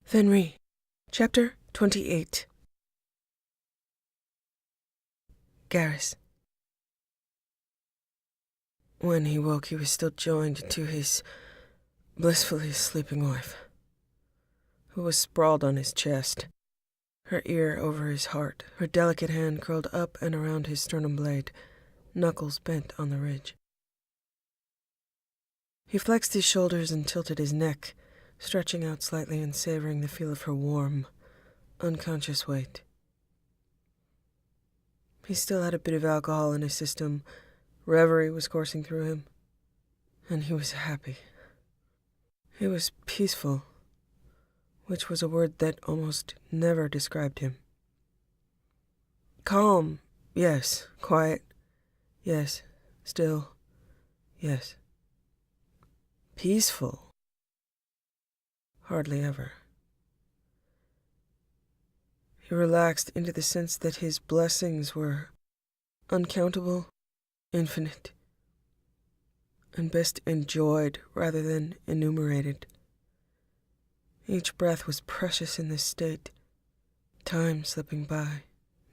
Venri Chapter 28. Garrus. When he woke, he was still joined to his blissfully sleeping wife, who was sprawled on his chest, her ear over his heart, her delicate hand curled up and around his sternum blade, knuckles bent on the ridge. He flexed his shoulders and tilted his neck, stretching out slightly and savoring the feel of her warm, unconscious weight. He still had a bit of alcohol in his system. Reverie was coursing through him, and he was happy. He was peaceful, which was a word that almost never described him. Calm, yes. Quiet, yes. Still, yes. Peaceful, hardly ever. He relaxed into the sense that his blessings were uncountable, infinite, and best enjoyed rather than enumerated. Each breath was precious in this state, time slipping by,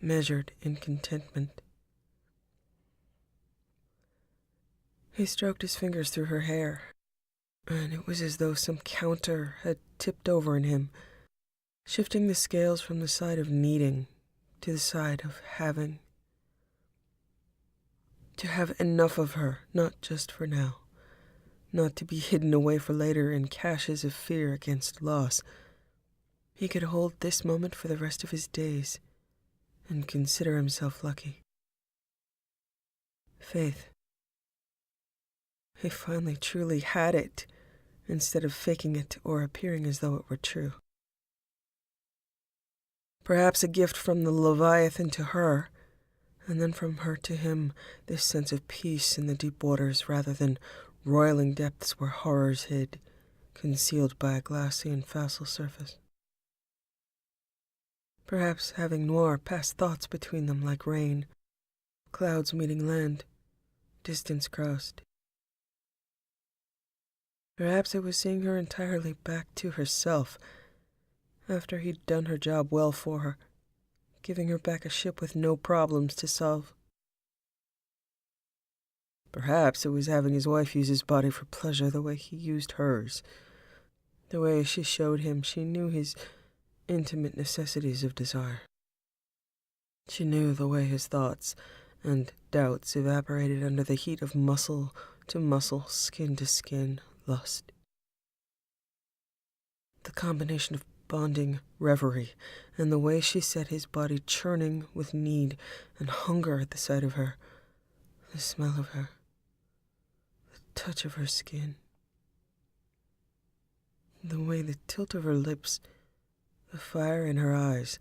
measured in contentment. He stroked his fingers through her hair, and it was as though some counter had tipped over in him, shifting the scales from the side of needing to the side of having. To have enough of her, not just for now. Not to be hidden away for later in caches of fear against loss. He could hold this moment for the rest of his days and consider himself lucky. Faith. He finally truly had it, instead of faking it or appearing as though it were true. Perhaps a gift from the Leviathan to her, and then from her to him, this sense of peace in the deep waters rather than roiling depths where horrors hid, concealed by a glassy and facile surface. Perhaps having noir pass thoughts between them like rain, clouds meeting land, distance crossed. Perhaps it was seeing her entirely back to herself, after he'd done her job well for her, giving her back a ship with no problems to solve. Perhaps it was having his wife use his body for pleasure the way he used hers, the way she showed him she knew his intimate necessities of desire. She knew the way his thoughts and doubts evaporated under the heat of muscle to muscle, skin to skin lust. The combination of bonding reverie, and the way she set his body churning with need and hunger at the sight of her, the smell of her, the touch of her skin, the way the tilt of her lips, the fire in her eyes,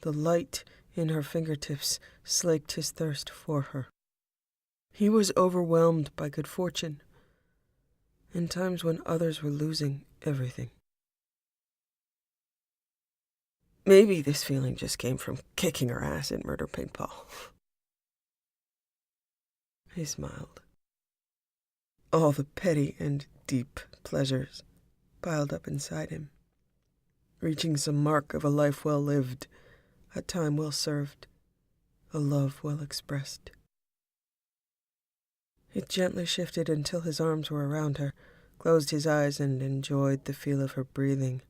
the light in her fingertips slaked his thirst for her. He was overwhelmed by good fortune, in times when others were losing everything. Maybe this feeling just came from kicking her ass at murder paintball. He smiled. All the petty and deep pleasures piled up inside him, reaching some mark of a life well lived, a time well served, a love well expressed. He gently shifted until his arms were around her, closed his eyes and enjoyed the feel of her breathing,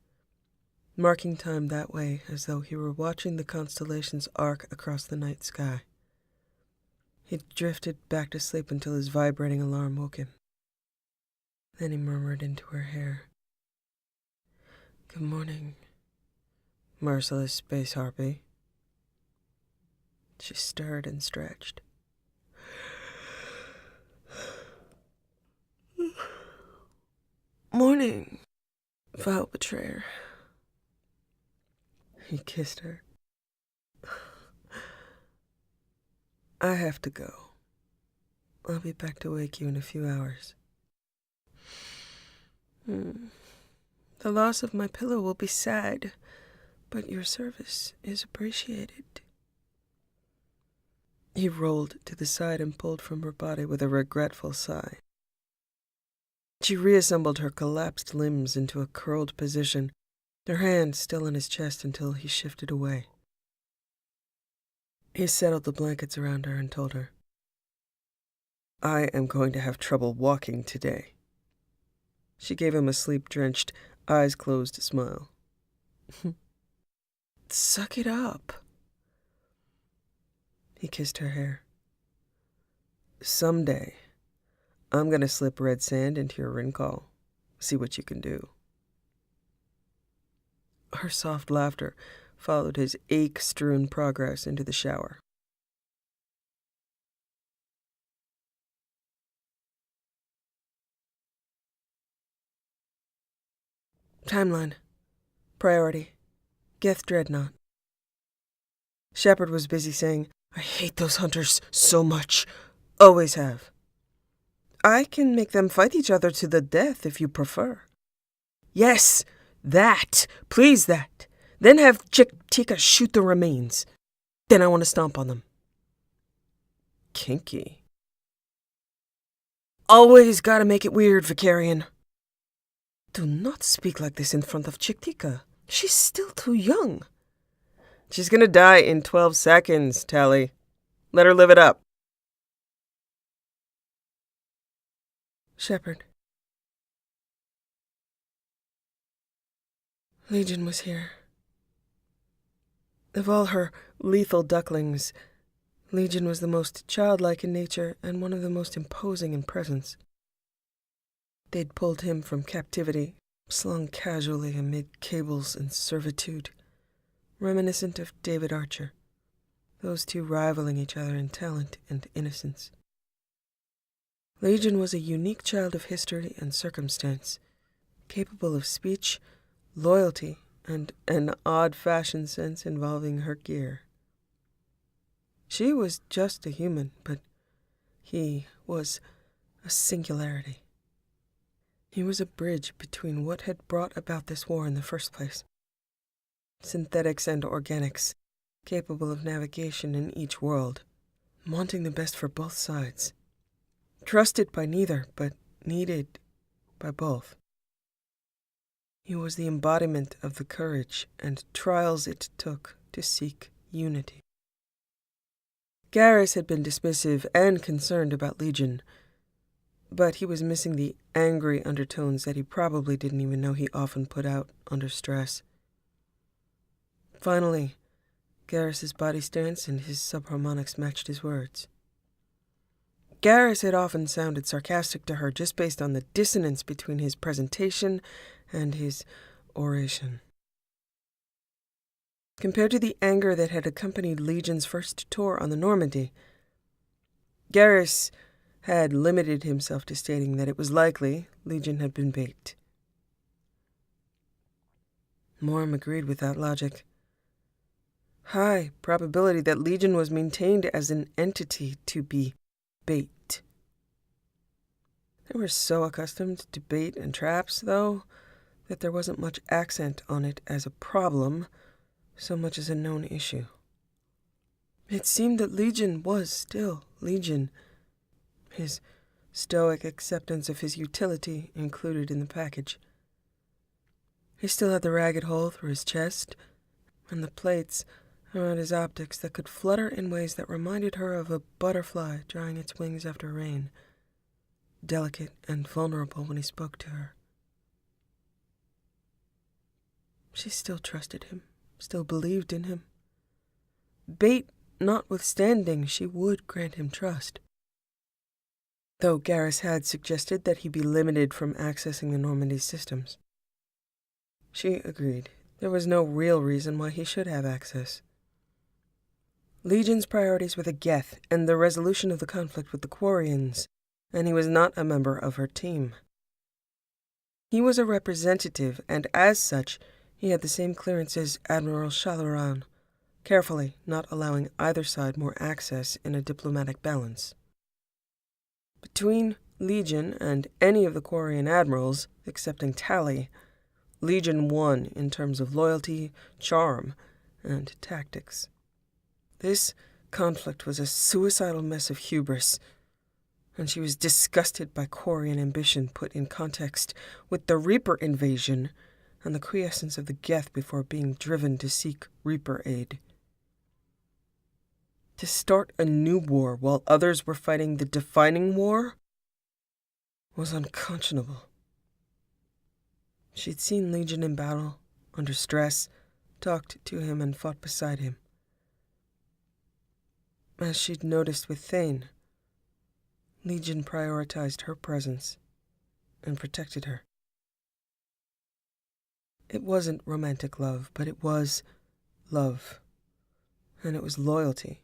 marking time that way as though he were watching the constellations arc across the night sky. He drifted back to sleep until his vibrating alarm woke him. Then he murmured into her hair, "Good morning, merciless space harpy." She stirred and stretched. "Morning, foul betrayer." He kissed her. "I have to go. I'll be back to wake you in a few hours. The loss of my pillow will be sad, but your service is appreciated." He rolled to the side and pulled from her body with a regretful sigh. She reassembled her collapsed limbs into a curled position, her hand still on his chest until he shifted away. He settled the blankets around her and told her, "I am going to have trouble walking today." She gave him a sleep-drenched, eyes-closed smile. "Suck it up." He kissed her hair. "Someday, I'm going to slip red sand into your rinkhall. See what you can do." Her soft laughter followed his ache-strewn progress into the shower. Timeline. Priority. Geth Dreadnought. Shepard was busy saying, "I hate those hunters so much. Always have." "I can make them fight each other to the death if you prefer." "Yes, that. Please that. Then have Tika shoot the remains. Then I want to stomp on them." Kinky. "Always gotta make it weird, Vicarian." "Do not speak like this in front of Tika. She's still too young." "She's gonna die in 12 seconds, Tally. Let her live it up." Shepard. Legion was here. Of all her lethal ducklings, Legion was the most childlike in nature and one of the most imposing in presence. They'd pulled him from captivity, slung casually amid cables and servitude, reminiscent of David Archer, those two rivaling each other in talent and innocence. Legion was a unique child of history and circumstance, capable of speech, loyalty, and an odd fashion sense involving her gear. She was just a human, but he was a singularity. He was a bridge between what had brought about this war in the first place. Synthetics and organics, capable of navigation in each world, wanting the best for both sides. Trusted by neither, but needed by both. He was the embodiment of the courage and trials it took to seek unity. Garrus had been dismissive and concerned about Legion, but he was missing the angry undertones that he probably didn't even know he often put out under stress. Finally, Garrus's body stance and his subharmonics matched his words. Garrus had often sounded sarcastic to her just based on the dissonance between his presentation and his oration. Compared to the anger that had accompanied Legion's first tour on the Normandy, Garrus had limited himself to stating that it was likely Legion had been bait. Morm agreed with that logic. High probability that Legion was maintained as an entity to be bait. They were so accustomed to bait and traps, though, that there wasn't much accent on it as a problem, so much as a known issue. It seemed that Legion was still Legion, his stoic acceptance of his utility included in the package. He still had the ragged hole through his chest, and the plates around his optics that could flutter in ways that reminded her of a butterfly drying its wings after rain, delicate and vulnerable when he spoke to her. She still trusted him, still believed in him. Bait notwithstanding, she would grant him trust. Though Garrus had suggested that he be limited from accessing the Normandy systems. She agreed. There was no real reason why he should have access. Legion's priorities were the Geth and the resolution of the conflict with the Quarians, and he was not a member of her team. He was a representative, and as such, he had the same clearance as Admiral Shakarian, carefully not allowing either side more access in a diplomatic balance. Between Legion and any of the Quarian admirals, excepting Tally, Legion won in terms of loyalty, charm, and tactics. This conflict was a suicidal mess of hubris, and she was disgusted by Quarian ambition put in context with the Reaper invasion and the quiescence of the Geth before being driven to seek Reaper aid. To start a new war while others were fighting the defining war was unconscionable. She'd seen Legion in battle, under stress, talked to him and fought beside him. As she'd noticed with Thane, Legion prioritized her presence and protected her. It wasn't romantic love, but it was love, and it was loyalty.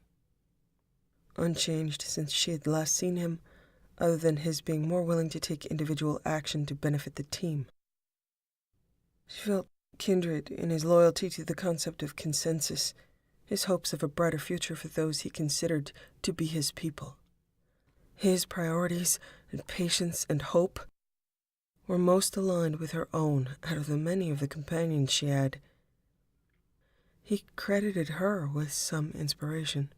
Unchanged since she had last seen him, other than his being more willing to take individual action to benefit the team. She felt kindred in his loyalty to the concept of consensus, his hopes of a brighter future for those he considered to be his people. His priorities and patience and hope were most aligned with her own out of the many of the companions she had. He credited her with some inspiration.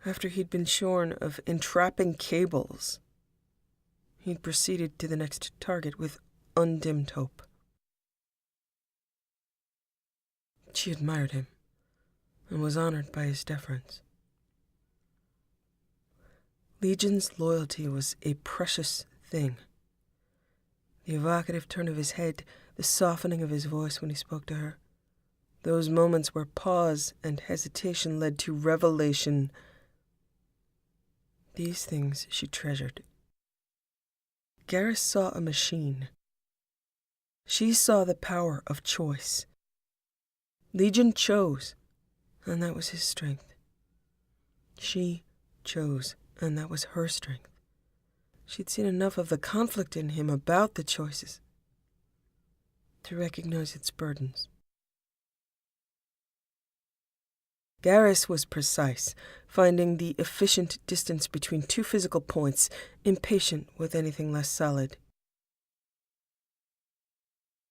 After he'd been shorn of entrapping cables, he'd proceeded to the next target with undimmed hope. She admired him and was honored by his deference. Legion's loyalty was a precious thing. The evocative turn of his head, the softening of his voice when he spoke to her, those moments where pause and hesitation led to revelation, these things she treasured. Garrus saw a machine. She saw the power of choice. Legion chose, and that was his strength. She chose, and that was her strength. She'd seen enough of the conflict in him about the choices to recognize its burdens. Garrus was precise, finding the efficient distance between two physical points, impatient with anything less solid.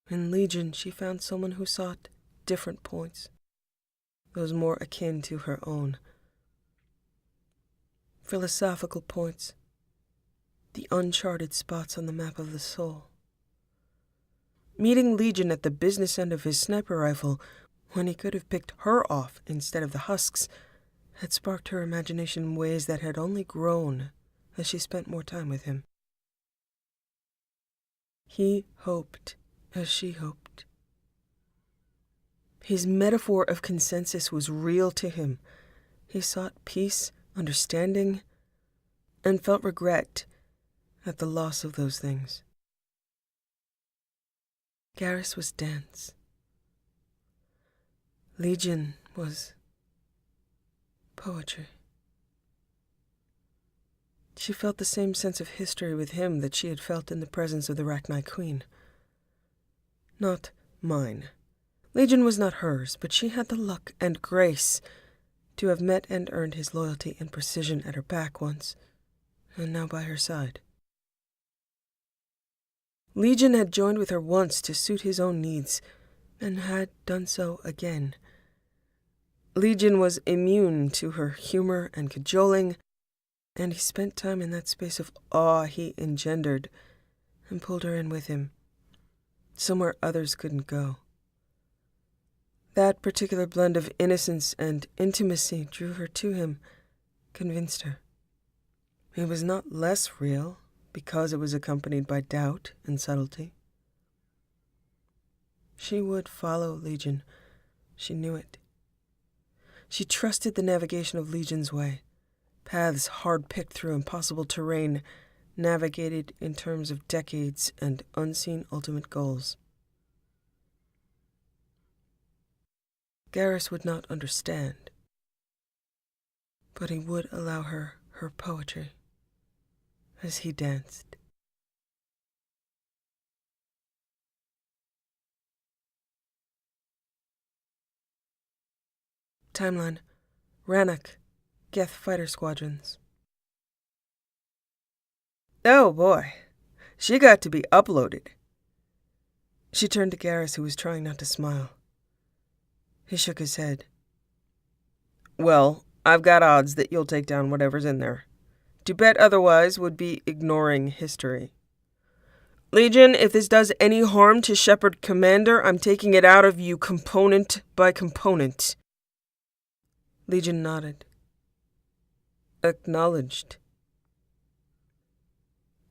In Legion, she found someone who sought different points, those more akin to her own. Philosophical points, the uncharted spots on the map of the soul. Meeting Legion at the business end of his sniper rifle, when he could have picked her off instead of the husks, had sparked her imagination in ways that had only grown as she spent more time with him. He hoped as she hoped. His metaphor of consensus was real to him. He sought peace, understanding, and felt regret at the loss of those things. Garrus was dense. Legion was poetry. She felt the same sense of history with him that she had felt in the presence of the Rachni Queen. Not mine. Legion was not hers, but she had the luck and grace to have met and earned his loyalty and precision at her back once, and now by her side. Legion had joined with her once to suit his own needs, and had done so again. Legion was immune to her humor and cajoling, and he spent time in that space of awe he engendered and pulled her in with him, somewhere others couldn't go. That particular blend of innocence and intimacy drew her to him, convinced her. It was not less real because it was accompanied by doubt and subtlety. She would follow Legion. She knew it. She trusted the navigation of Legion's way, paths hard-picked through impossible terrain, navigated in terms of decades and unseen ultimate goals. Garrus would not understand, but he would allow her her poetry as he danced. Timeline: Rannoch, Geth Fighter Squadrons. Oh boy, she got to be uploaded. She turned to Garrus, who was trying not to smile. He shook his head. Well, I've got odds that you'll take down whatever's in there. To bet otherwise would be ignoring history. Legion, if this does any harm to Shepard Commander, I'm taking it out of you component by component. Legion nodded. Acknowledged.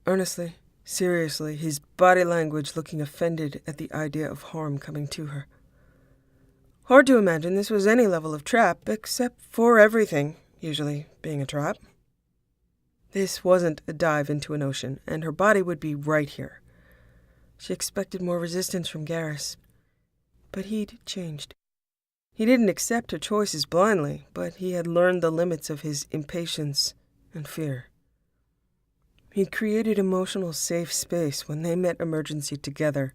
Earnestly, seriously, his body language looking offended at the idea of harm coming to her. Hard to imagine this was any level of trap, except for everything usually being a trap. This wasn't a dive into an ocean, and her body would be right here. She expected more resistance from Garrus, but he'd changed. He didn't accept her choices blindly, but he had learned the limits of his impatience and fear. He'd created emotional safe space when they met emergency together,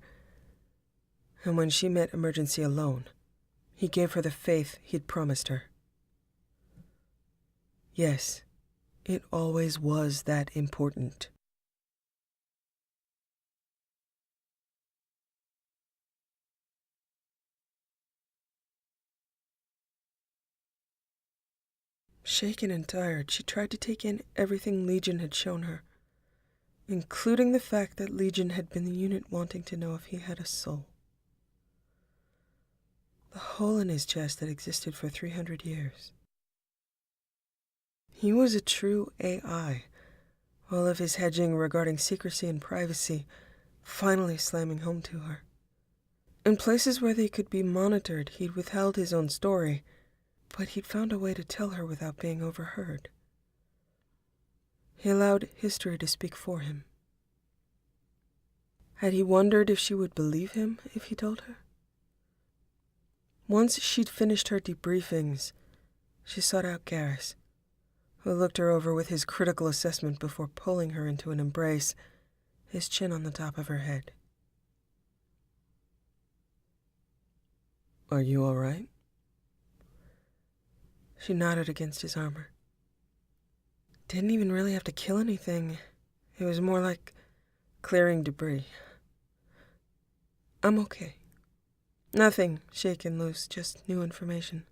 and when she met emergency alone, he gave her the faith he'd promised her. Yes, it always was that important. Shaken and tired, she tried to take in everything Legion had shown her, including the fact that Legion had been the unit wanting to know if he had a soul. The hole in his chest that existed for 300 years. He was a true AI, all of his hedging regarding secrecy and privacy finally slamming home to her. In places where they could be monitored, he'd withheld his own story, but he'd found a way to tell her without being overheard. He allowed history to speak for him. Had he wondered if she would believe him if he told her? Once she'd finished her debriefings, she sought out Garrus, who looked her over with his critical assessment before pulling her into an embrace, his chin on the top of her head. "Are you all right?" She nodded against his armor. Didn't even really have to kill anything. It was more like clearing debris. "I'm okay. Nothing shaken loose, just new information.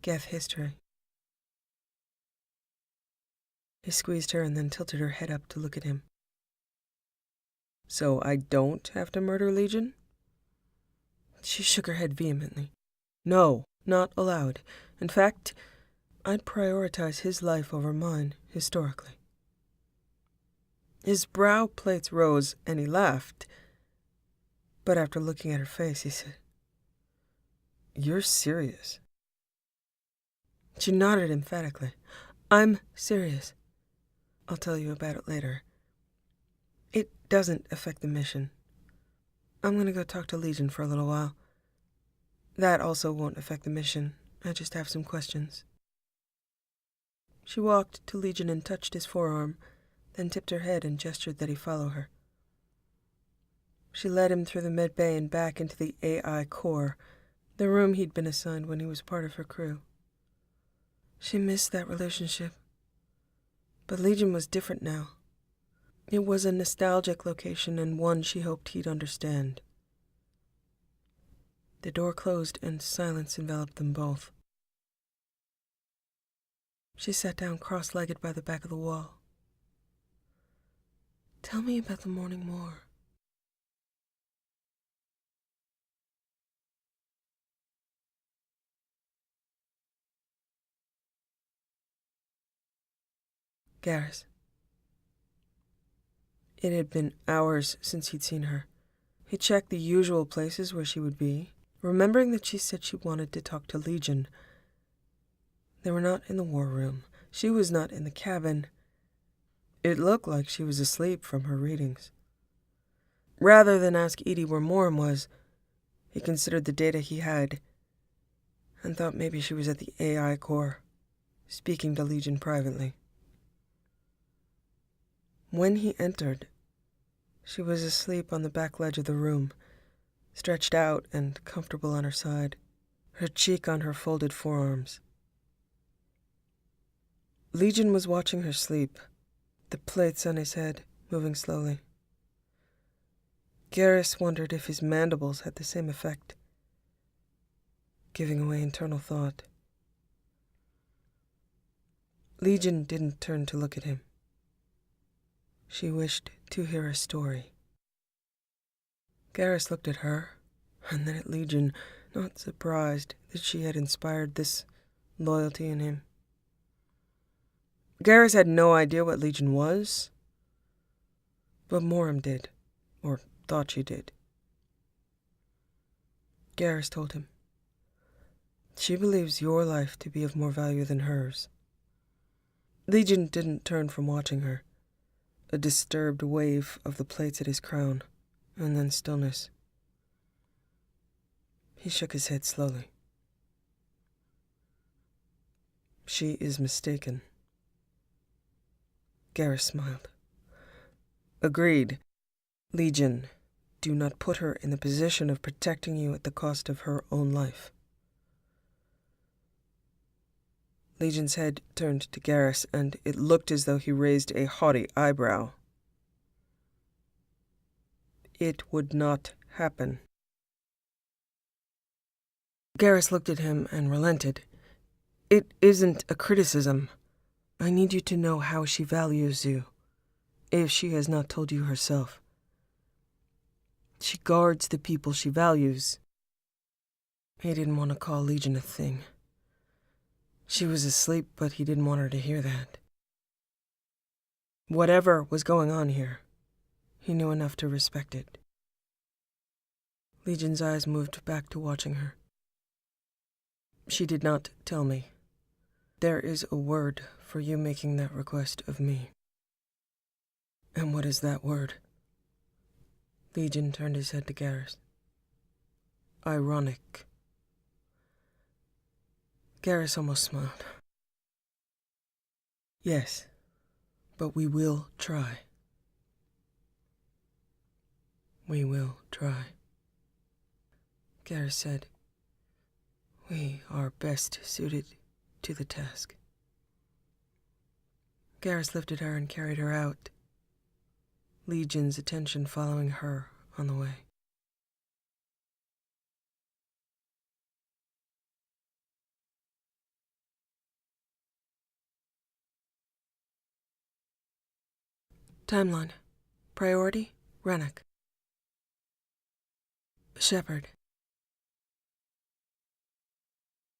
Geth history." He squeezed her and then tilted her head up to look at him. "So I don't have to murder Legion?" She shook her head vehemently. "No, not allowed. In fact, I'd prioritize his life over mine, historically." His brow plates rose, and he laughed. But after looking at her face, he said, "You're serious?" She nodded emphatically. "I'm serious. I'll tell you about it later. It doesn't affect the mission. I'm going to go talk to Legion for a little while. That also won't affect the mission. I just have some questions." She walked to Legion and touched his forearm, then tipped her head and gestured that he follow her. She led him through the medbay and back into the AI core, the room he'd been assigned when he was part of her crew. She missed that relationship. But Legion was different now. It was a nostalgic location and one she hoped he'd understand. The door closed and silence enveloped them both. She sat down cross-legged by the back of the wall. "Tell me about the morning more." Garrus. It had been hours since he'd seen her. He checked the usual places where she would be, remembering that she said she wanted to talk to Legion. They were not in the war room. She was not in the cabin. It looked like she was asleep from her readings. Rather than ask Edie where Morim was, he considered the data he had and thought maybe she was at the AI core, speaking to Legion privately. When he entered, she was asleep on the back ledge of the room, stretched out and comfortable on her side, her cheek on her folded forearms. Legion was watching her sleep, the plates on his head moving slowly. Garrus wondered if his mandibles had the same effect, giving away internal thought. Legion didn't turn to look at him. She wished to hear a story. Garrus looked at her, and then at Legion, not surprised that she had inspired this loyalty in him. Garrus had no idea what Legion was, but Moram did, or thought she did. Garrus told him, "She believes your life to be of more value than hers." Legion didn't turn from watching her. A disturbed wave of the plates at his crown, and then stillness. He shook his head slowly. "She is mistaken." Garrus smiled. "Agreed. Legion, do not put her in the position of protecting you at the cost of her own life." Legion's head turned to Garrus, and it looked as though he raised a haughty eyebrow. "It would not happen." Garrus looked at him and relented. "It isn't a criticism. I need you to know how she values you, if she has not told you herself. She guards the people she values." He didn't want to call Legion a thing. She was asleep, but he didn't want her to hear that. Whatever was going on here, he knew enough to respect it. Legion's eyes moved back to watching her. "She did not tell me. There is a word for you making that request of me." "And what is that word?" Legion turned his head to Garrus. "Ironic." Garrus almost smiled. "Yes, but we will try." "We will try," Garrus said. "We are best suited to the task." Garrus lifted her and carried her out, Legion's attention following her on the way. Timeline. Priority, Rennick. Shepard.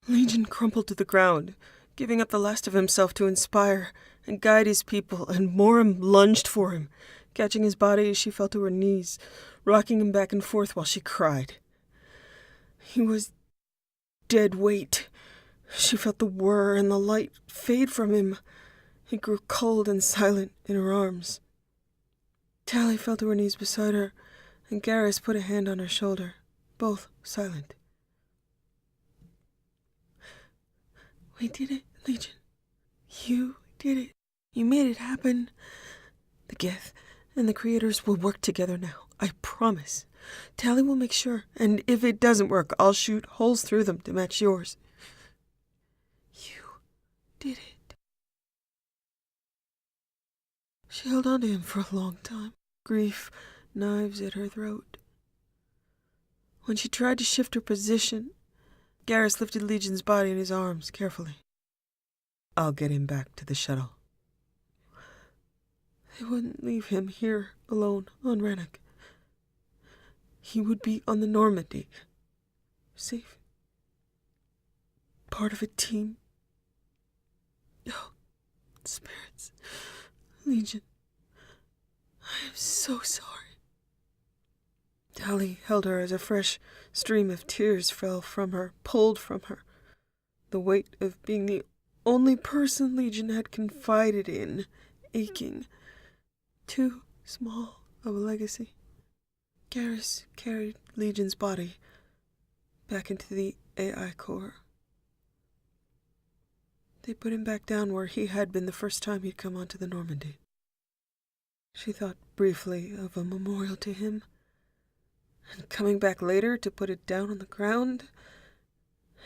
Legion crumpled to the ground, giving up the last of himself to inspire and guide his people, and Moram lunged for him, catching his body as she fell to her knees, rocking him back and forth while she cried. He was dead weight. She felt the whir and the light fade from him. He grew cold and silent in her arms. Tally fell to her knees beside her, and Garrus put a hand on her shoulder, both silent. "We did it, Legion. You did it. You made it happen. The Geth and the Creators will work together now, I promise. Tally will make sure, and if it doesn't work, I'll shoot holes through them to match yours. You did it." She held on to him for a long time, grief, knives at her throat. When she tried to shift her position, Garrus lifted Legion's body in his arms carefully. "I'll get him back to the shuttle." They wouldn't leave him here alone on Rennick. He would be on the Normandy, safe, part of a team. Oh, spirits, Legion, I am so sorry. Tally held her as a fresh stream of tears fell from her, pulled from her. The weight of being the only person Legion had confided in, aching. Too small of a legacy. Garrus carried Legion's body back into the AI core. They put him back down where he had been the first time he'd come onto the Normandy. She thought briefly of a memorial to him, and coming back later to put it down on the ground,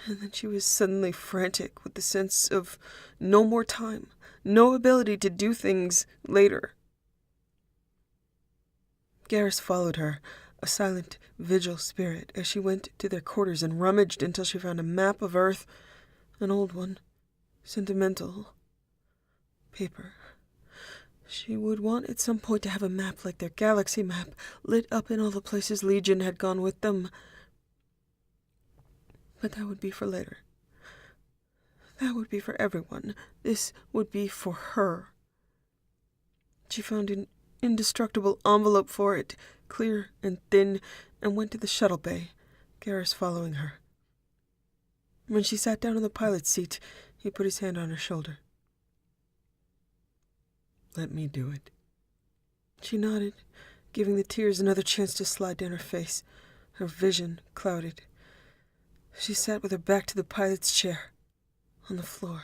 and then she was suddenly frantic with the sense of no more time, no ability to do things later. Garrus followed her, a silent vigil spirit, as she went to their quarters and rummaged until she found a map of Earth, an old one, sentimental paper. She would want at some point to have a map like their galaxy map, lit up in all the places Legion had gone with them. But that would be for later. That would be for everyone. This would be for her. She found an indestructible envelope for it, clear and thin, and went to the shuttle bay, Garrus following her. When she sat down in the pilot's seat, he put his hand on her shoulder. "Let me do it." She nodded, giving the tears another chance to slide down her face, her vision clouded. She sat with her back to the pilot's chair, on the floor,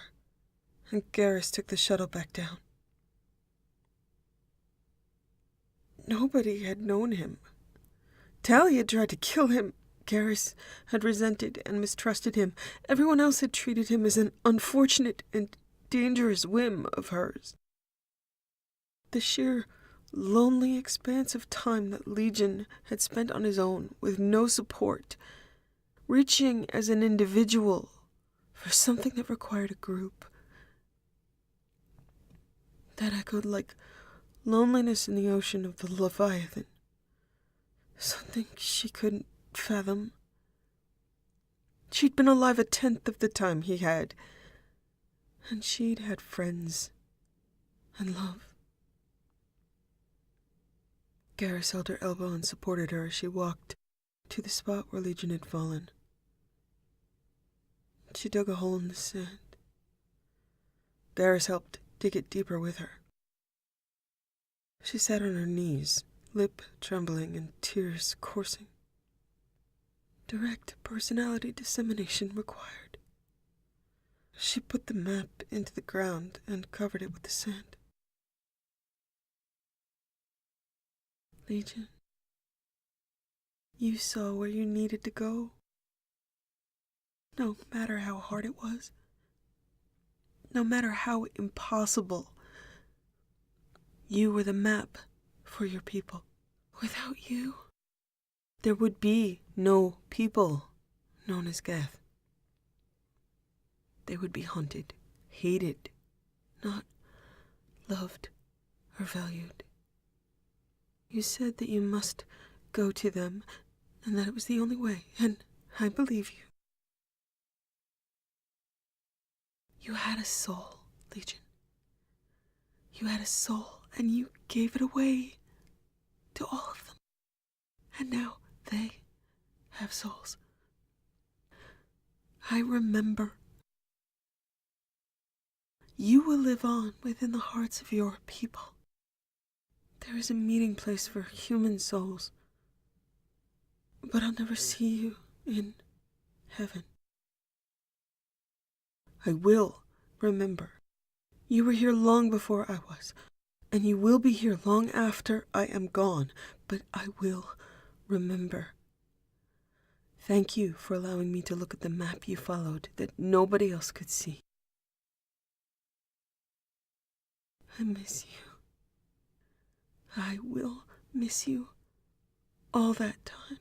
and Garrus took the shuttle back down. Nobody had known him. Tally had tried to kill him. Garrus had resented and mistrusted him. Everyone else had treated him as an unfortunate and dangerous whim of hers. The sheer, lonely expanse of time that Legion had spent on his own, with no support, reaching as an individual for something that required a group. That echoed like loneliness in the ocean of the Leviathan. Something she couldn't fathom. She'd been alive 1/10 of the time he had, and she'd had friends and love. Garrus held her elbow and supported her as she walked to the spot where Legion had fallen. She dug a hole in the sand. Garrus helped dig it deeper with her. She sat on her knees, lip trembling and tears coursing. Direct personality dissemination required. She put the map into the ground and covered it with the sand. Legion, you saw where you needed to go. No matter how hard it was, no matter how impossible, you were the map for your people. Without you, there would be no people known as Geth. They would be hunted, hated, not loved or valued. You said that you must go to them, and that it was the only way, and I believe you. You had a soul, Legion. You had a soul, and you gave it away to all of them. And now they have souls. I remember. You will live on within the hearts of your people. There is a meeting place for human souls. But I'll never see you in heaven. I will remember. You were here long before I was, and you will be here long after I am gone, but I will remember. Thank you for allowing me to look at the map you followed that nobody else could see. I miss you. I will miss you all that time.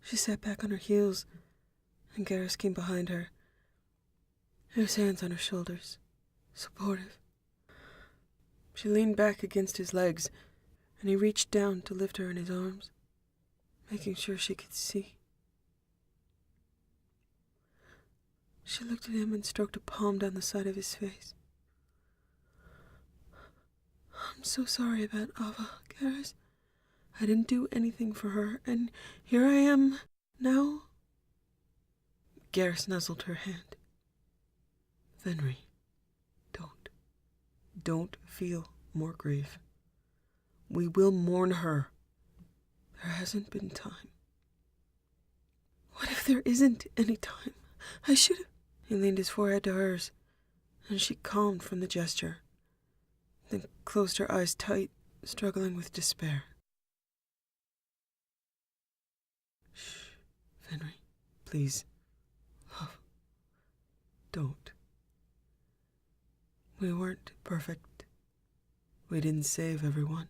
She sat back on her heels, and Garrus came behind her, his hands on her shoulders, supportive. She leaned back against his legs, and he reached down to lift her in his arms, making sure she could see. She looked at him and stroked a palm down the side of his face. I'm so sorry about Ava, Garrus. I didn't do anything for her, and here I am now. Garrus nuzzled her hand. Venri, don't feel more grief. We will mourn her. There hasn't been time. What if there isn't any time? I should have... He leaned his forehead to hers, and she calmed from the gesture, then closed her eyes tight, struggling with despair. Shh, Venri, please. Love, don't. We weren't perfect. We didn't save everyone.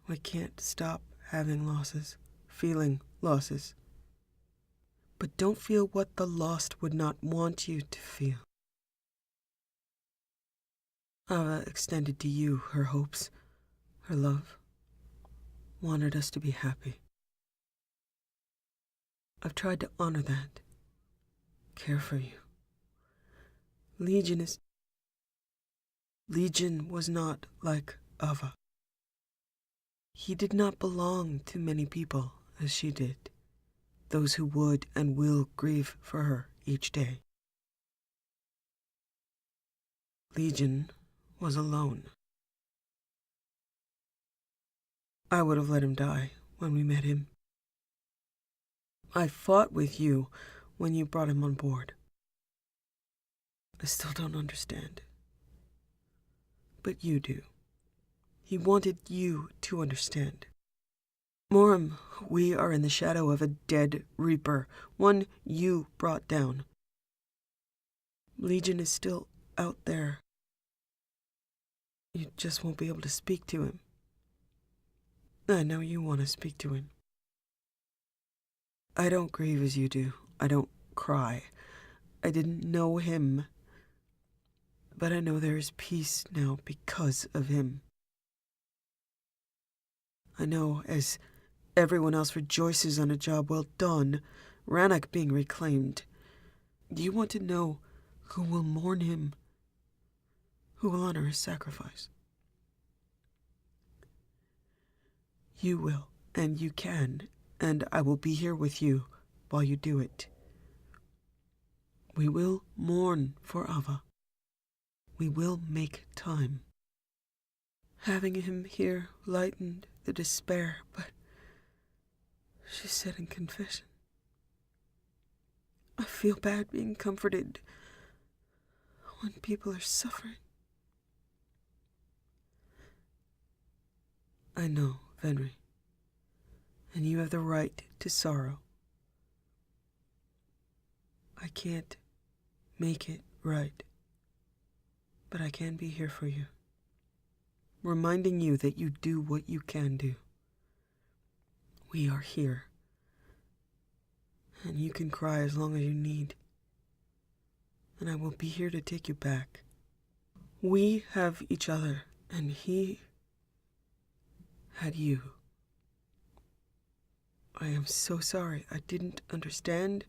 We can't stop having losses, feeling losses. But don't feel what the lost would not want you to feel. Ava extended to you her hopes, her love, wanted us to be happy. I've tried to honor that, care for you. Legion was not like Ava. He did not belong to many people as she did, those who would and will grieve for her each day. Legion was alone. I would have let him die when we met him. I fought with you when you brought him on board. I still don't understand. But you do. He wanted you to understand. Moram, we are in the shadow of a dead Reaper, one you brought down. Legion is still out there. You just won't be able to speak to him. I know you want to speak to him. I don't grieve as you do. I don't cry. I didn't know him. But I know there is peace now because of him. I know as everyone else rejoices on a job well done, Rannoch being reclaimed, you want to know who will mourn him, who will honor his sacrifice. You will, and you can, and I will be here with you while you do it. We will mourn for Ava. We will make time. Having him here lightened the despair, but she said in confession, I feel bad being comforted when people are suffering. I know, Venri, and you have the right to sorrow. I can't make it right, but I can be here for you, reminding you that you do what you can do. We are here, and you can cry as long as you need, and I will be here to take you back. We have each other, and he had you. I am so sorry I didn't understand,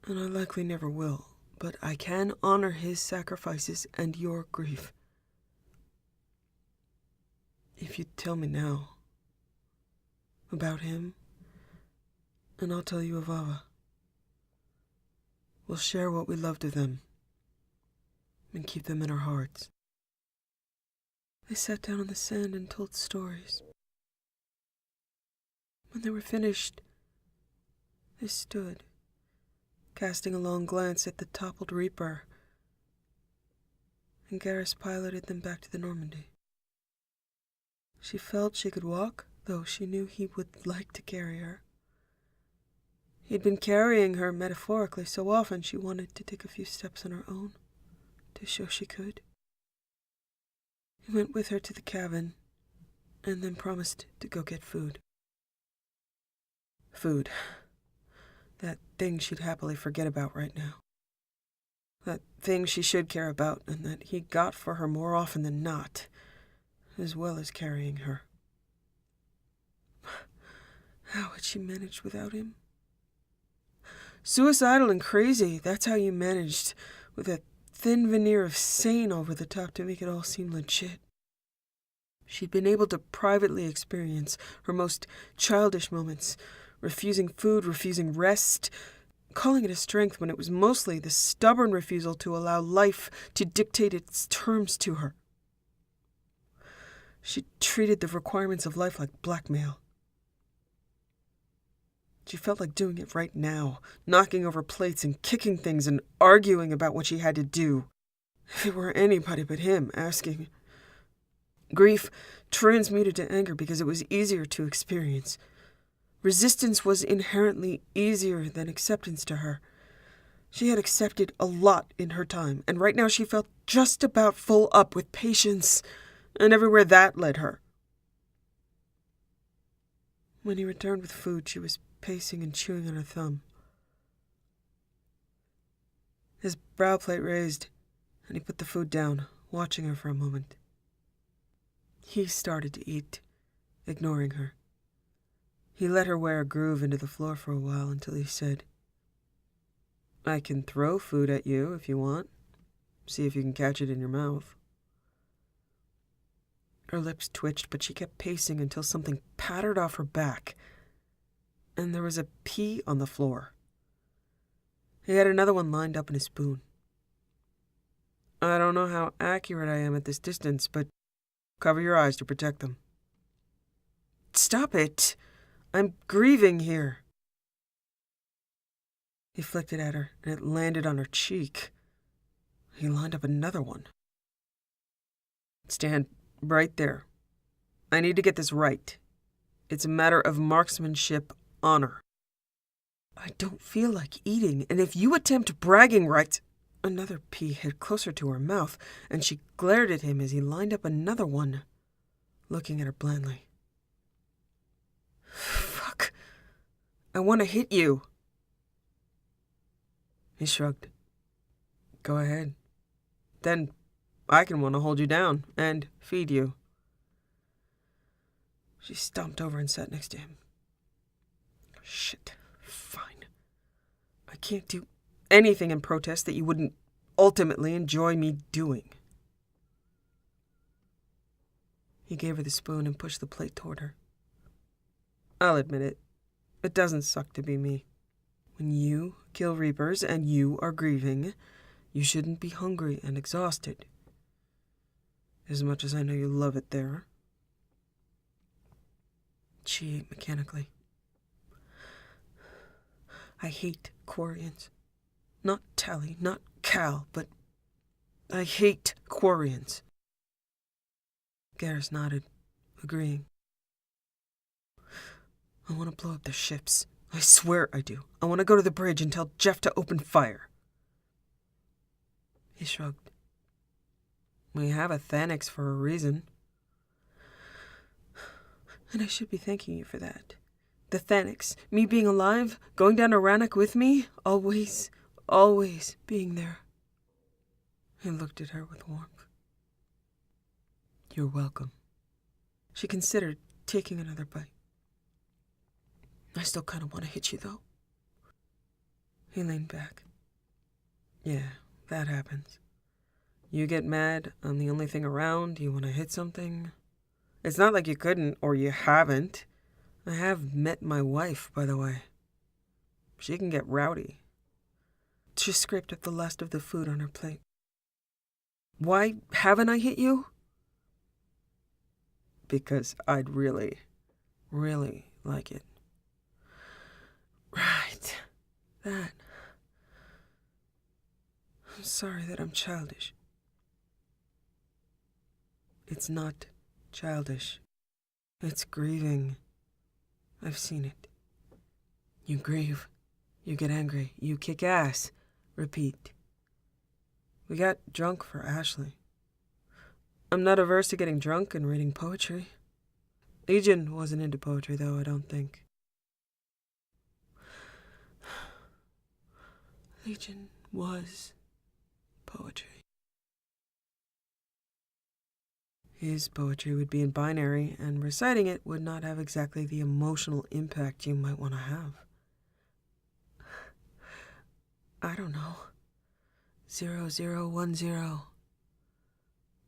and I likely never will, but I can honor his sacrifices and your grief. If you tell me now about him, and I'll tell you of Ava. We'll share what we loved of them and keep them in our hearts. They sat down on the sand and told stories. When they were finished, they stood, casting a long glance at the toppled Reaper, and Garrus piloted them back to the Normandy. She felt she could walk, though she knew he would like to carry her. He'd been carrying her metaphorically so often she wanted to take a few steps on her own, to show she could. He went with her to the cabin, and then promised to go get food. Food. That thing she'd happily forget about right now. That thing she should care about, and that he got for her more often than not, as well as carrying her. How had she managed without him? Suicidal and crazy, that's how you managed, with a thin veneer of sane over the top to make it all seem legit. She'd been able to privately experience her most childish moments, refusing food, refusing rest, calling it a strength when it was mostly the stubborn refusal to allow life to dictate its terms to her. She treated the requirements of life like blackmail. She felt like doing it right now, knocking over plates and kicking things and arguing about what she had to do. If it were anybody but him asking. Grief transmuted to anger because it was easier to experience. Resistance was inherently easier than acceptance to her. She had accepted a lot in her time, and right now she felt just about full up with patience, and everywhere that led her. When he returned with food, she was pacing and chewing on her thumb. His brow plate raised, and he put the food down, watching her for a moment. He started to eat, ignoring her. He let her wear a groove into the floor for a while until he said, "I can throw food at you if you want. See if you can catch it in your mouth." Her lips twitched, but she kept pacing until something pattered off her back, and there was a pea on the floor. He had another one lined up in his spoon. "I don't know how accurate I am at this distance, but cover your eyes to protect them." "Stop it! I'm grieving here." He flicked it at her, and it landed on her cheek. He lined up another one. "Stand right there. I need to get this right. It's a matter of marksmanship honor." "I don't feel like eating, and if you attempt bragging rights..." Another pea hit closer to her mouth, and she glared at him as he lined up another one, looking at her blandly. "Fuck. I want to hit you." He shrugged. "Go ahead. Then I can want to hold you down and feed you." She stomped over and sat next to him. "Shit. Fine. I can't do anything in protest that you wouldn't ultimately enjoy me doing." He gave her the spoon and pushed the plate toward her. "I'll admit it. It doesn't suck to be me. When you kill Reapers and you are grieving, you shouldn't be hungry and exhausted. As much as I know you love it there." She ate mechanically. "I hate Quarians. Not Tally, not Cal, but I hate Quarians." Garrus nodded, agreeing. "I want to blow up their ships. I swear I do. I want to go to the bridge and tell Jeff to open fire." He shrugged. "We have a Thanix for a reason." "And I should be thanking you for that. The Thanix, me being alive, going down to Rannoch with me, always being there." He looked at her with warmth. "You're welcome." She considered taking another bite. "I still kind of want to hit you, though." He leaned back. "Yeah, that happens. You get mad, I'm the only thing around, you want to hit something. It's not like you couldn't, or you haven't. I have met my wife, by the way. She can get rowdy." She scraped up the last of the food on her plate. "Why haven't I hit you?" "Because I'd really like it." "Right. That. I'm sorry that I'm childish." "It's not childish. It's grieving. I've seen it. You grieve. You get angry. You kick ass. Repeat. We got drunk for Ashley. I'm not averse to getting drunk and reading poetry. Legion wasn't into poetry, though, I don't think." "Legion was poetry." His poetry would be in binary, and reciting it would not have exactly the emotional impact you might want to have. "I don't know. 0010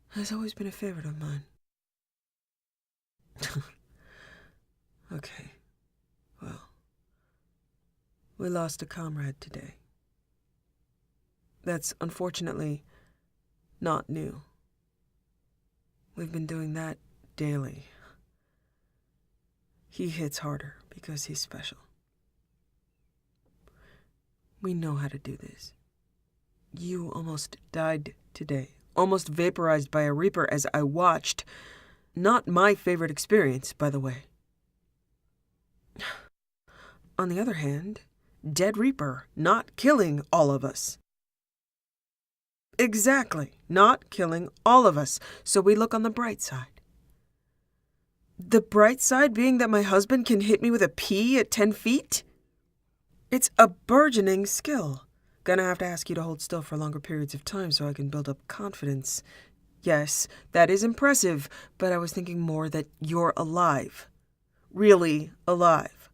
has always been a favorite of mine." "Okay. Well, we lost a comrade today. That's unfortunately not new. We've been doing that daily. He hits harder because he's special. We know how to do this. You almost died today, almost vaporized by a Reaper as I watched. Not my favorite experience, by the way. On the other hand, dead Reaper, not killing all of us." "Exactly, not killing all of us, so we look on the bright side." "The bright side being that my husband can hit me with a pea at 10 feet? It's a burgeoning skill. Gonna have to ask you to hold still for longer periods of time so I can build up confidence Yes, that is impressive, but I was thinking more that you're alive. Really alive.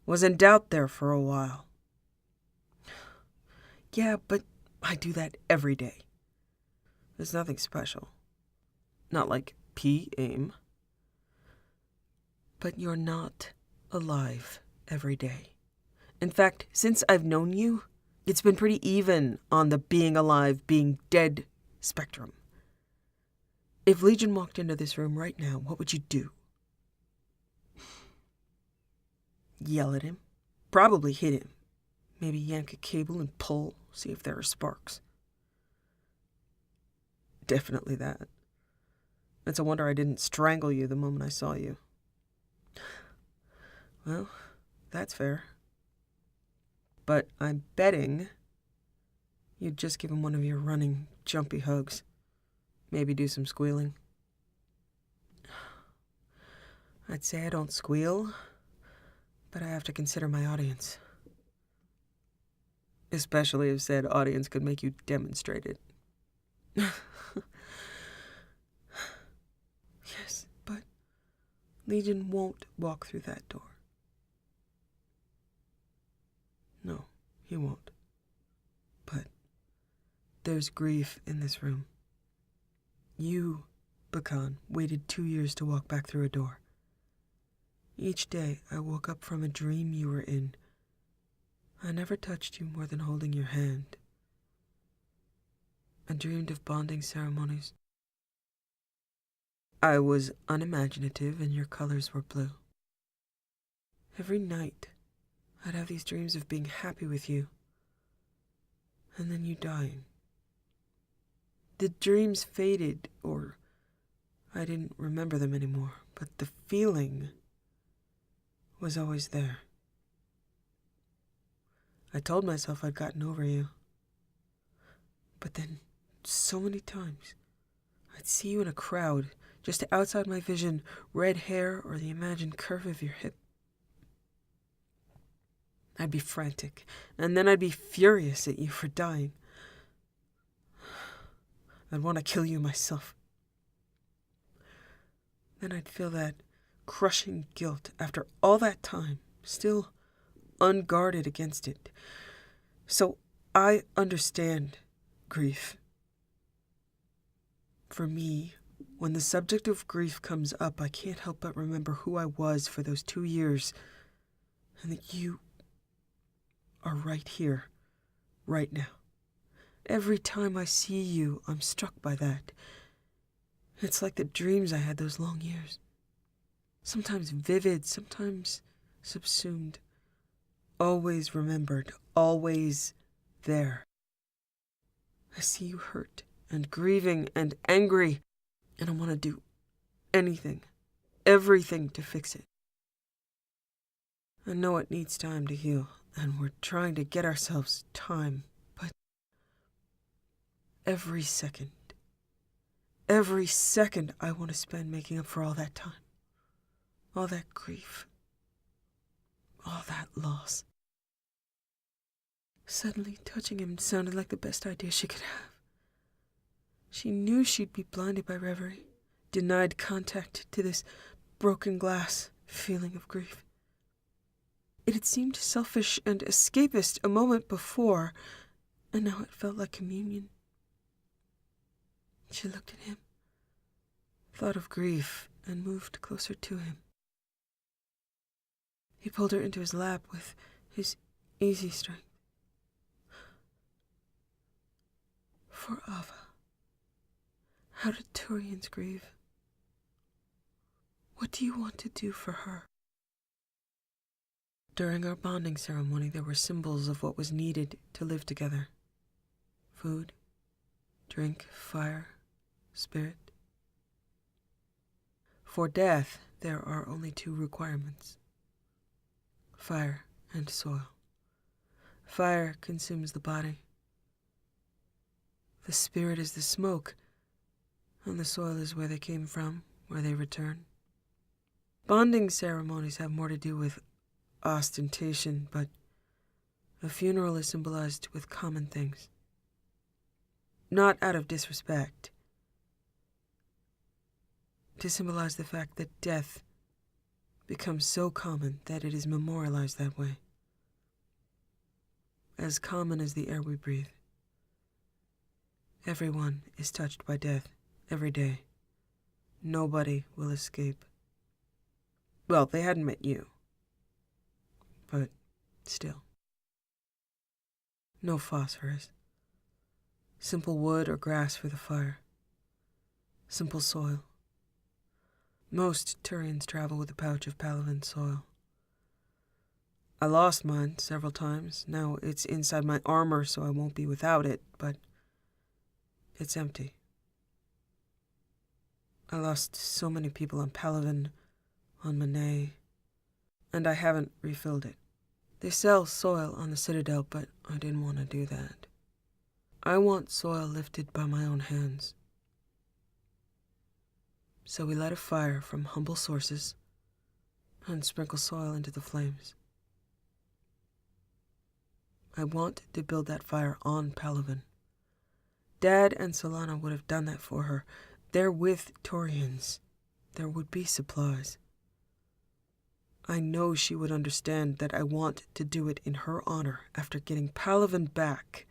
Was in doubt there for a while. Yeah, but I do that every day. There's nothing special. Not like aim. But you're not alive every day. In fact, since I've known you, it's been pretty even on the being alive, being dead spectrum. If Legion walked into this room right now, what would you do? Yell at him? Probably hit him. Maybe yank a cable and pull, see if there are sparks. Definitely that. It's a wonder I didn't strangle you the moment I saw you. Well, that's fair. But I'm betting you'd just give him one of your running, jumpy hugs. Maybe do some squealing. I'd say I don't squeal, but I have to consider my audience. Especially if said audience could make you demonstrate it. Yes, but Legion won't walk through that door. No, he won't. But there's grief in this room. You, Bakan, waited 2 years to walk back through a door. Each day I woke up from a dream you were in. I never touched you more than holding your hand. I dreamed of bonding ceremonies. I was unimaginative and your colors were blue. Every night, I'd have these dreams of being happy with you, and then you dying. The dreams faded, or I didn't remember them anymore, but the feeling was always there. I told myself I'd gotten over you, but then so many times, I'd see you in a crowd, just outside my vision, red hair or the imagined curve of your hip. I'd be frantic, and then I'd be furious at you for dying. I'd want to kill you myself. Then I'd feel that crushing guilt after all that time, still unguarded against it. So I understand grief. For me, when the subject of grief comes up, I can't help but remember who I was for those 2 years, and that you are right here, right now. Every time I see you, I'm struck by that. It's like the dreams I had those long years. Sometimes vivid, sometimes subsumed. Always remembered, always there. I see you hurt and grieving and angry, and I want to do anything, everything to fix it. I know it needs time to heal, and we're trying to get ourselves time, but every second I want to spend making up for all that time, all that grief, all that loss. Suddenly, touching him sounded like the best idea she could have. She knew she'd be blinded by reverie, denied contact to this broken glass feeling of grief. It had seemed selfish and escapist a moment before, and now it felt like communion. She looked at him, thought of grief, and moved closer to him. He pulled her into his lap with his easy strength. For Ava, how did Turians grieve? What do you want to do for her? During our bonding ceremony, there were symbols of what was needed to live together. Food, drink, fire, spirit. For death, there are only 2 requirements: fire and soil. Fire consumes the body. The spirit is the smoke, and the soil is where they came from, where they return. Bonding ceremonies have more to do with ostentation, but a funeral is symbolized with common things. Not out of disrespect, to symbolize the fact that death becomes so common that it is memorialized that way. As common as the air we breathe. Everyone is touched by death every day. Nobody will escape. Well, they hadn't met you. But still. No phosphorus. Simple wood or grass for the fire. Simple soil. Most Turians travel with a pouch of Palavan soil. I lost mine several times. Now it's inside my armor, so I won't be without it, but it's empty. I lost so many people on Palavan, on Monet, and I haven't refilled it. They sell soil on the Citadel, but I didn't want to do that. I want soil lifted by my own hands. So we light a fire from humble sources and sprinkle soil into the flames. I want to build that fire on Palavan. Dad and Solana would have done that for her. They're with Turians. There would be supplies. I know she would understand that I want to do it in her honor after getting Palavan back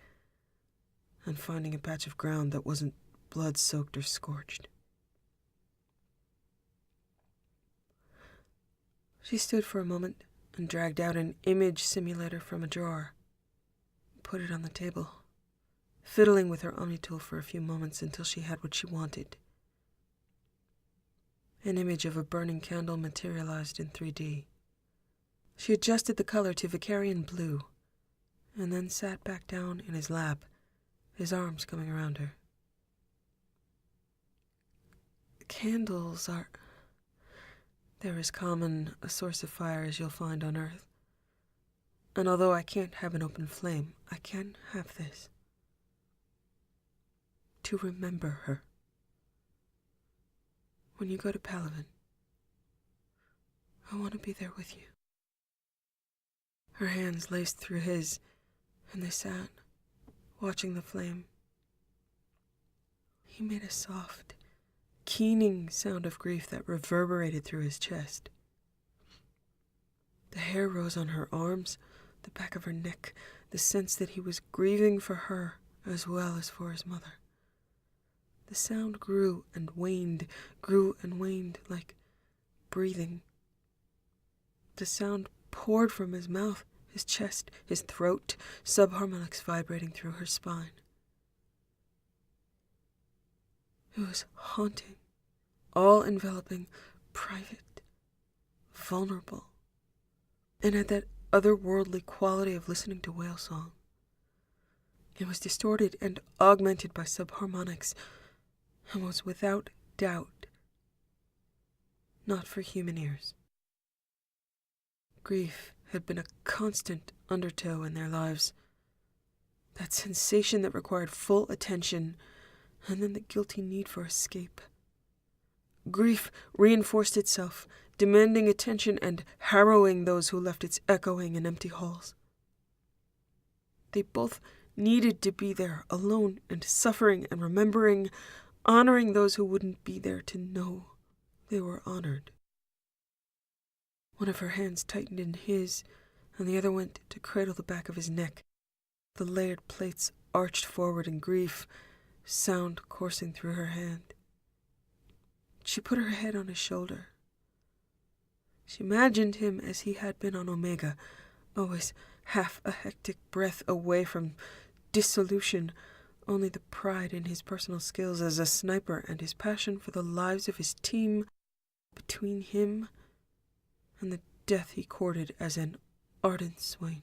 and finding a patch of ground that wasn't blood-soaked or scorched. She stood for a moment and dragged out an image simulator from a drawer, put it on the table, fiddling with her Omnitool for a few moments until she had what she wanted. An image of a burning candle materialized in 3D. She adjusted the color to Vicarian blue, and then sat back down in his lap, his arms coming around her. Candles are... They're as common a source of fire as you'll find on Earth. And although I can't have an open flame, I can have this. To remember her. When you go to Palavan, I want to be there with you. Her hands laced through his, and they sat, watching the flame. He made a soft, keening sound of grief that reverberated through his chest. The hair rose on her arms, the back of her neck, the sense that he was grieving for her as well as for his mother. The sound grew and waned like breathing. The sound poured from his mouth, his chest, his throat, subharmonics vibrating through her spine. It was haunting, all-enveloping, private, vulnerable, and had that otherworldly quality of listening to whale song. It was distorted and augmented by subharmonics, and was without doubt not for human ears. Grief had been a constant undertow in their lives, that sensation that required full attention, and then the guilty need for escape. Grief reinforced itself, demanding attention and harrowing those who left its echoing in empty halls. They both needed to be there, alone and suffering and remembering, honoring those who wouldn't be there to know they were honored. One of her hands tightened in his, and the other went to cradle the back of his neck. The layered plates arched forward in grief, sound coursing through her hand. She put her head on his shoulder. She imagined him as he had been on Omega, always half a hectic breath away from dissolution, only the pride in his personal skills as a sniper and his passion for the lives of his team between him and the death he courted as an ardent swain.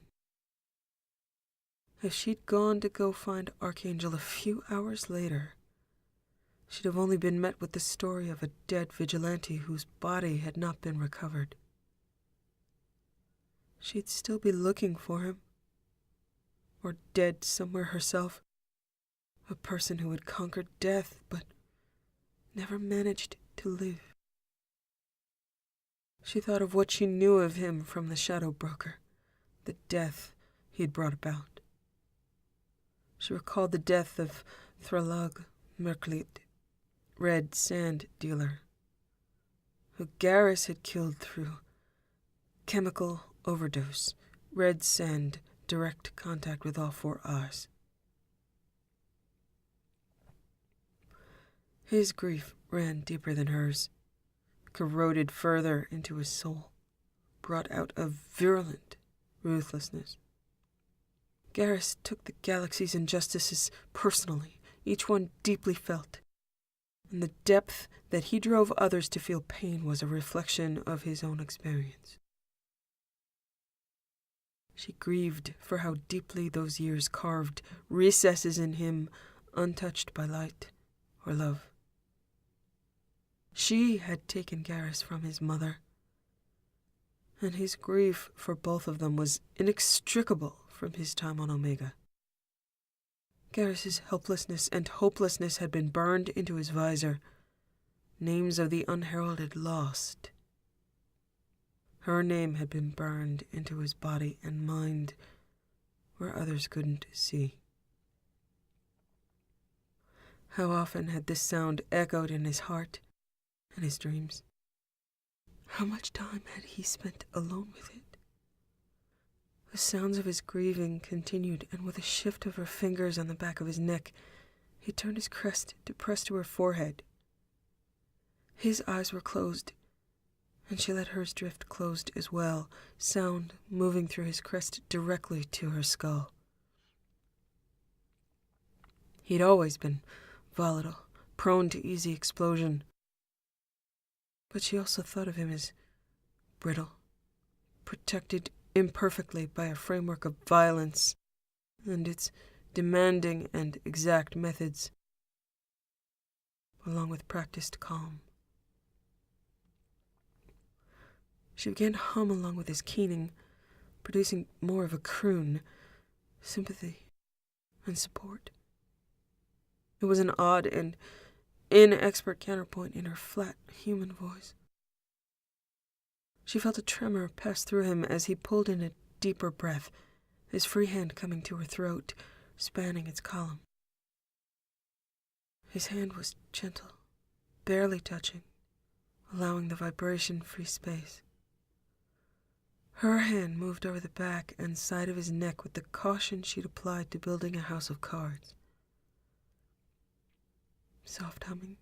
If she'd gone to go find Archangel a few hours later, she'd have only been met with the story of a dead vigilante whose body had not been recovered. She'd still be looking for him, or dead somewhere herself, a person who had conquered death but never managed to live. She thought of what she knew of him from the Shadow Broker, the death he had brought about. She recalled the death of Thralug Merklit, red sand dealer, who Garrus had killed through chemical overdose, red sand, direct contact with all four eyes. His grief ran deeper than hers, corroded further into his soul, brought out a virulent ruthlessness. Garrus took the galaxy's injustices personally, each one deeply felt, and the depth that he drove others to feel pain was a reflection of his own experience. She grieved for how deeply those years carved recesses in him untouched by light or love. She had taken Garrus from his mother, and his grief for both of them was inextricable from his time on Omega. Garrus's helplessness and hopelessness had been burned into his visor, names of the unheralded lost. Her name had been burned into his body and mind, where others couldn't see. How often had this sound echoed in his heart and his dreams? How much time had he spent alone with it? The sounds of his grieving continued, and with a shift of her fingers on the back of his neck, he turned his crest to press to her forehead. His eyes were closed, and she let hers drift closed as well, sound moving through his crest directly to her skull. He'd always been volatile, prone to easy explosion, but she also thought of him as brittle, protected imperfectly by a framework of violence and its demanding and exact methods, along with practiced calm. She began to hum along with his keening, producing more of a croon, sympathy, and support. It was an odd and inexpert counterpoint in her flat, human voice. She felt a tremor pass through him as he pulled in a deeper breath, his free hand coming to her throat, spanning its column. His hand was gentle, barely touching, allowing the vibration free space. Her hand moved over the back and side of his neck with the caution she'd applied to building a house of cards. Soft humming,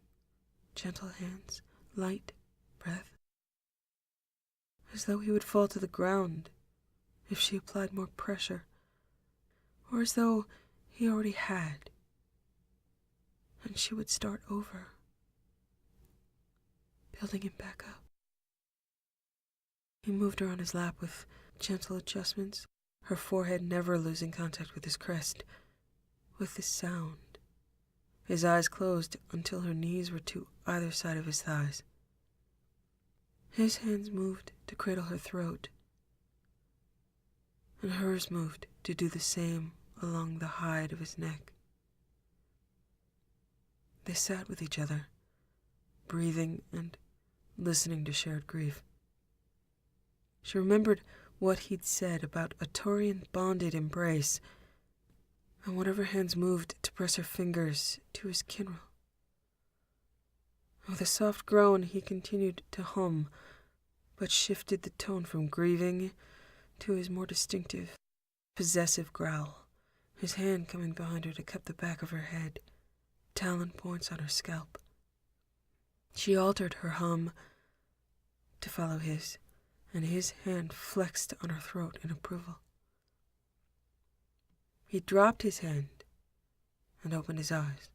gentle hands, light breath, as though he would fall to the ground if she applied more pressure, or as though he already had, and she would start over, building him back up. He moved her on his lap with gentle adjustments, her forehead never losing contact with his crest, with the sound. His eyes closed until her knees were to either side of his thighs. His hands moved to cradle her throat, and hers moved to do the same along the hide of his neck. They sat with each other, breathing and listening to shared grief. She remembered what he'd said about a Taurian bonded embrace, and whatever hands moved to press her fingers to his kinral. With a soft groan, he continued to hum, but shifted the tone from grieving to his more distinctive, possessive growl, his hand coming behind her to cup the back of her head, talon points on her scalp. She altered her hum to follow his, and his hand flexed on her throat in approval. He dropped his hand and opened his eyes.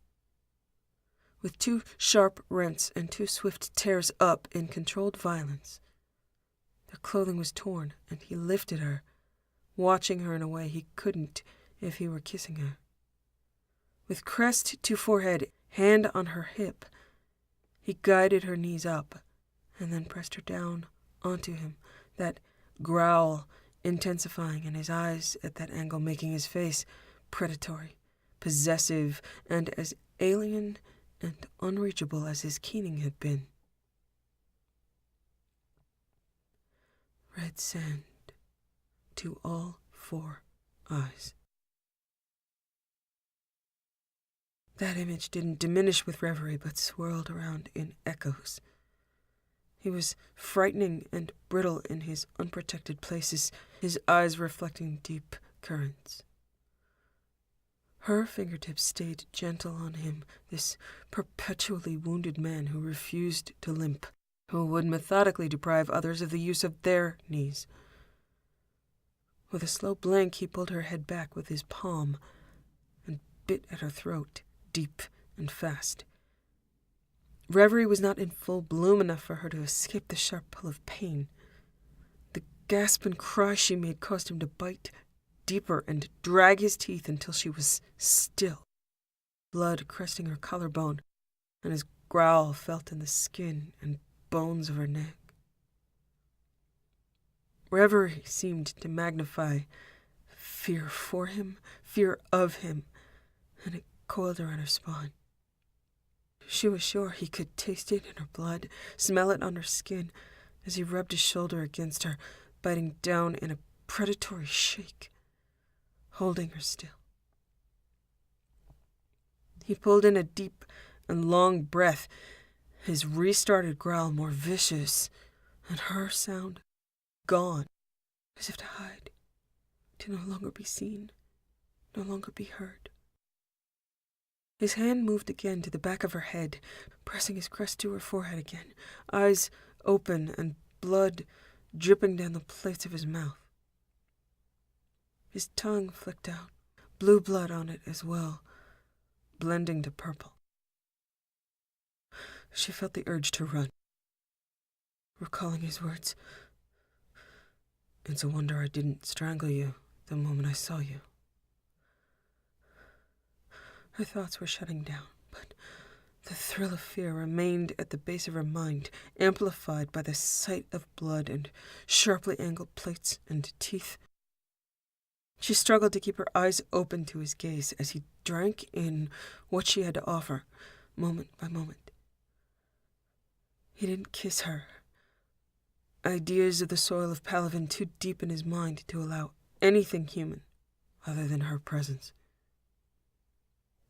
With two sharp rents and two swift tears up in controlled violence, their clothing was torn, and he lifted her, watching her in a way he couldn't if he were kissing her. With crest to forehead, hand on her hip, he guided her knees up and then pressed her down onto him, that growl intensifying in his eyes at that angle, making his face predatory, possessive, and as alien and unreachable as his keening had been. Red sand to all four eyes. That image didn't diminish with reverie, but swirled around in echoes. He was frightening and brittle in his unprotected places, his eyes reflecting deep currents. Her fingertips stayed gentle on him, this perpetually wounded man who refused to limp, who would methodically deprive others of the use of their knees. With a slow blink, he pulled her head back with his palm and bit at her throat, deep and fast. Reverie was not in full bloom enough for her to escape the sharp pull of pain. The gasp and cry she made caused him to bite deeper and drag his teeth until she was still, blood cresting her collarbone, and his growl felt in the skin and bones of her neck. Reverie seemed to magnify fear for him, fear of him, and it coiled around her spine. She was sure he could taste it in her blood, smell it on her skin, as he rubbed his shoulder against her, biting down in a predatory shake, holding her still. He pulled in a deep and long breath, his restarted growl more vicious, and her sound gone, as if to hide, to no longer be seen, no longer be heard. His hand moved again to the back of her head, pressing his crest to her forehead again, eyes open and blood dripping down the plates of his mouth. His tongue flicked out, blue blood on it as well, blending to purple. She felt the urge to run, recalling his words. "It's a wonder I didn't strangle you the moment I saw you." Her thoughts were shutting down, but the thrill of fear remained at the base of her mind, amplified by the sight of blood and sharply angled plates and teeth. She struggled to keep her eyes open to his gaze as he drank in what she had to offer, moment by moment. He didn't kiss her. Ideas of the soil of Palaven too deep in his mind to allow anything human other than her presence.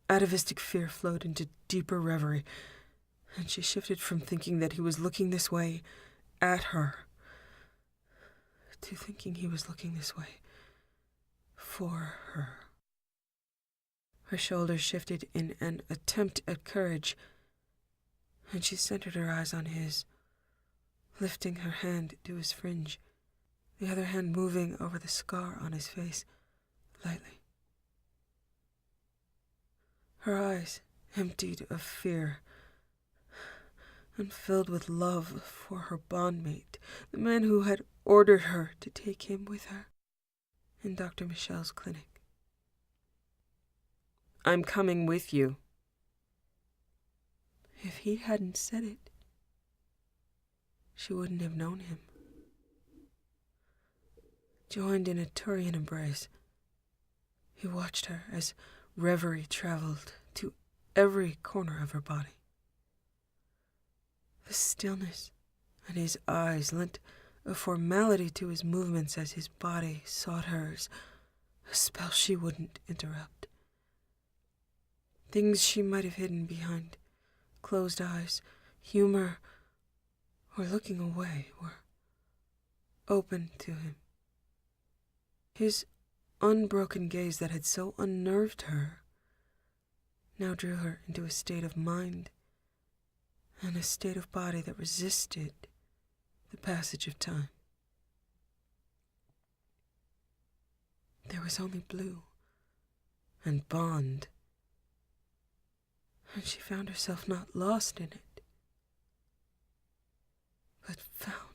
Atavistic fear flowed into deeper reverie, and she shifted from thinking that he was looking this way at her to thinking he was looking this way for her. Her shoulders shifted in an attempt at courage, and she centered her eyes on his, lifting her hand to his fringe, the other hand moving over the scar on his face, lightly. Her eyes emptied of fear and filled with love for her bondmate, the man who had ordered her to take him with her in Dr. Michel's clinic. "I'm coming with you." If he hadn't said it, she wouldn't have known him. Joined in a Turian embrace, he watched her as reverie traveled to every corner of her body. The stillness in his eyes lent a formality to his movements as his body sought hers, a spell she wouldn't interrupt. Things she might have hidden behind closed eyes, humor, or looking away, were open to him. His unbroken gaze that had so unnerved her now drew her into a state of mind and a state of body that resisted the passage of time. There was only blue and bond, and she found herself not lost in it, but found